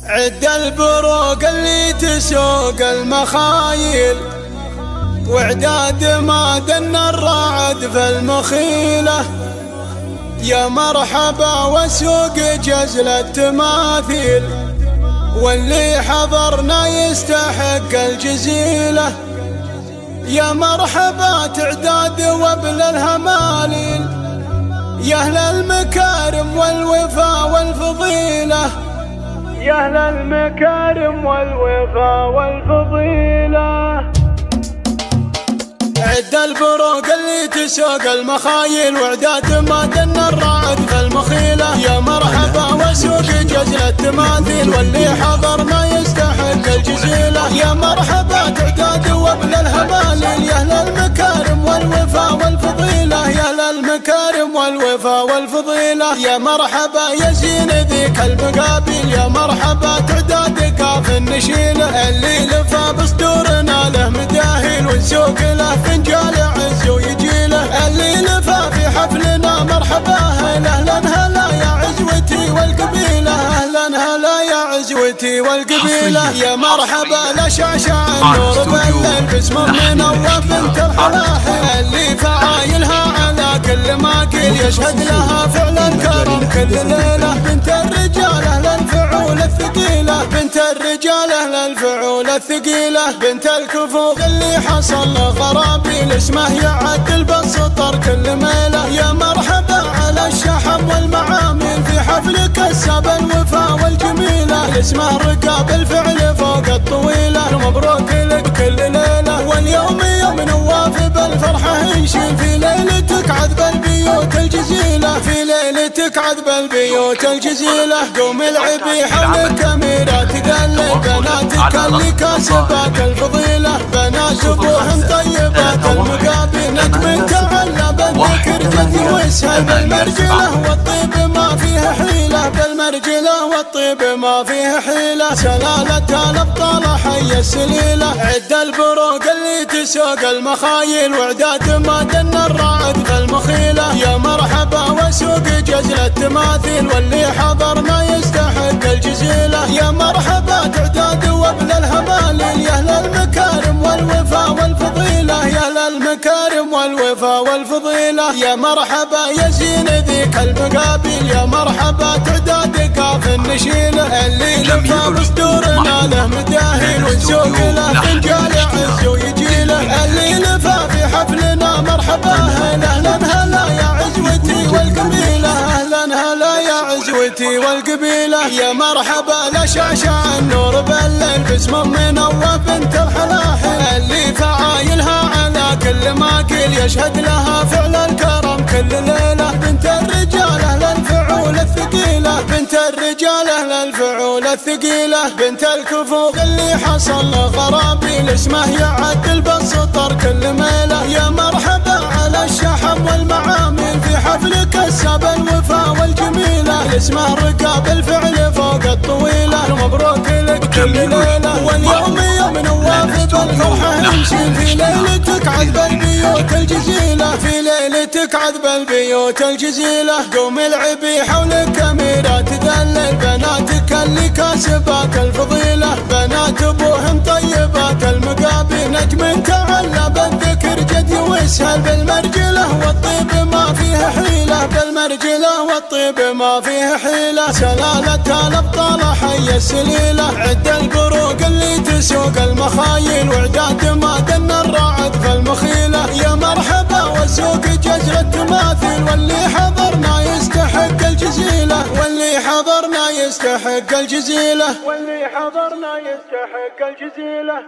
عد البروق اللي تسوق المخايل، وعداد ما دن الرعد في المخيلة. يا مرحبا وسوق جزل التماثيل، واللي حضرنا يستحق الجزيلة. يا مرحبا تعداد وابن الهماليل، يا أهل المكارم والوفا والفضيلة، يا أهل المكارم والوفا والفضيلة. عد البروق اللي تسوق المخايل، وعداد ما دن الرعد في المخيلة. يا مرحبا وسوق جزل التماثيل، واللي حضر ما يستحق الجزيلة. يا مرحبا تعداد وابن الهماليل، يا أهل المكارم والوفا والفضيلة، يا أهل المكارم والوفا والفضيلة. يا مرحبا يا زين ذيك المقابل، يا مرحبا تعداد قاف النشيلة. اللي لفى بصدورنا له مداهيل، ونسوق له فنجال عز ويجيله. اللي لفى في حفلنا مرحبا اهلا هلا يا عزوتي والقبيلة، اهلا هلا يا عزوتي والقبيلة. يا مرحبا لا شعشع النور بالليل، باسم منور بنت الحلاحل. اللي فعايلها على كل ماكل، يشهد لها فعل الكرم كل ليلة. بنت الرجال اهل الفعول الثقيلة، بنت الرجال اهل الفعول الثقيلة. بنت الكفوف اللي حصل له غرابيل، اسمه يعدل بالسطر كل ميلة. يا مرحبا على الشحم والمعامل، في حفلك السب الوفا والجميلة. اسمه رقاب الفعل فوق الطويلة، مبروك لك كل ليلة. واليوم يوم نواف بالفرحة ينشل، في ليلتك عذب البيوت الجزيلة، في ليلتك عذب البيوت الجزيلة. قوم العبي حولك أميرات ذل بناتك اللي كاسبات الفضيلة. بنات أبوهم طيبات المقابل، نجم تعلى بالذكر جدي ويسهل. بالمرجلة والطيب ما فيه حيلة، بالمرجلة والطيب ما فيه حيلة. سلالة الأبطال حي السليلة. عد البروق اللي تسوق المخايل، وعداد ما دن الرعد في المخيلة. يا مرحبا وسوق جزل التماثيل، واللي حضر ما يستحق الجزيلة. يا مرحبا تعداد وابن الهماليل، يا أهل المكارم والوفا والفضيلة، يا أهل المكارم والوفا والفضيلة. يا مرحبا يا زين ذيك المقابل، يا مرحبا تعداد قاف النشيلة. اللي لفى بصدورنا له مداهيل، ونسوق له فنجال عز ويجيله. اللي لفى في حفلنا مرحبا اهلا هلا يا عزوتي والقبيلة، اهلا هلا يا عزوتي والقبيلة. يا مرحبا لا شعشع النور بالليل، باسم منور بنت الحلاحل. اللي فعايلها على كل ماكل، يشهد لها فعل الكرم كل ليلة. بنت الرجال اهل الفعول الثقيلة، بنت الرجال اهل الفعول الثقيلة. بنت الكفوف اللي حصل له غرابيل، اسمه يعدل بالسطر كل ميلة. يا مرحبا على الشحم والمعامل، في حفلك السب الوفا والجميلة. اسمه رقاب الفعل فوق الطويلة، مبروك لك كل ليلة. واليوم يوم نواف بالفرحة يمشي، في ليلتك عذب البيوت الجزيلة، في ليلتك عذب البيوت الجزيلة. قوم العبي حولك أميرات ذل بناتك اللي كاسبات الفضيلة. بنات أبوهم طيبات المقابل، نجم تعلى بالذكر جدي ويسهل. بالمرجلة والطيب ما فيه حيلة، بالمرجلة والطيب ما فيه حيلة. سلالة الأبطال حي السليلة. عد البروق اللي تسوق المخايل، وعداد ما دن الرعد في المخيلة. يا مرحبا وسوق جزل التماثيل، واللي حضرنا يستحق الجزيلة، واللي حضرنا يستحق الجزيلة، واللي حضرنا يستحق الجزيلة.